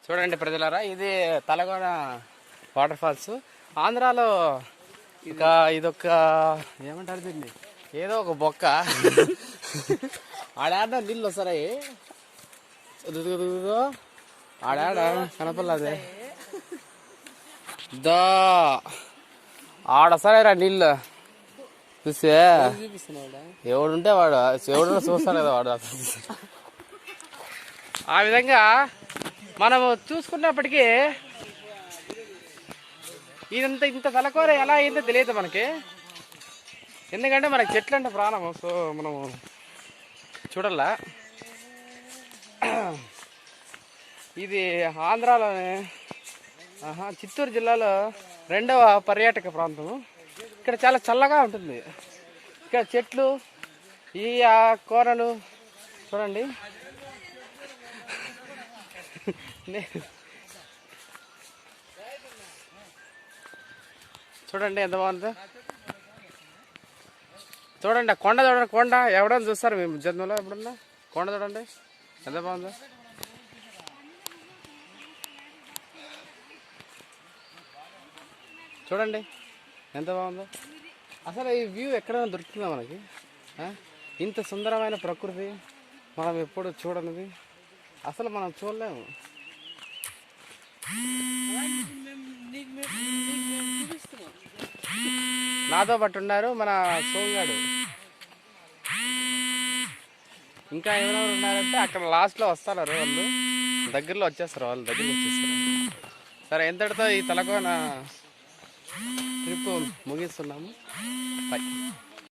చూడండి ప్రజలారా, ఇది తలకోన వాటర్ ఫాల్స్. ఆంధ్రాలో ఇదొక ఏమంటారు దీన్ని, ఏదో ఒక బొక్క. ఆడాడ నీళ్ళు వస్తాయి, ఆడాడ కనపడలేదే దా ఆడొస్తారా నీళ్ళు. చూస్తే ఎవడుంటే వాడు ఎవడు చూస్తాడు కదా వాడు. ఆ విధంగా మనము చూసుకున్నప్పటికీ ఇంత తలకూర ఎలా అయిందో తెలియదు మనకి. ఎందుకంటే మనకి చెట్లు అంటే ప్రాణము. సో మనము చూడాలా. ఇది ఆంధ్రాలోనే చిత్తూరు జిల్లాలో 2వ పర్యాటక ప్రాంతము. ఇక్కడ చాలా చల్లగా ఉంటుంది. ఇక్కడ చెట్లు, ఈ కోరలు చూడండి. చూడండి ఎంత బాగుందో. చూడండి కొండ, చూడండి కొండ. ఎవడన్నా చూస్తారు మేము జన్మలో ఎప్పుడన్నా కొండ చూడండి ఎంత బాగుందో. చూడండి ఎంత బాగుందో. అసలు ఈ వ్యూ ఎక్కడైనా దొరుకుతుందా మనకి? ఇంత సుందరమైన ప్రకృతి మనం ఎప్పుడు చూడనిది అసలు మనం చూడలేము. నాతో పాటు ఉన్నారు మన సోంగాడు. ఇంకా ఎవరెవరు ఉన్నారంటే అక్కడ లాస్ట్లో వస్తారు వాళ్ళు, దగ్గరలో వచ్చేస్తారు. సరే, ఎంతటితో ఈ తలకోన ట్రిప్ ముగిస్తున్నాము. బై.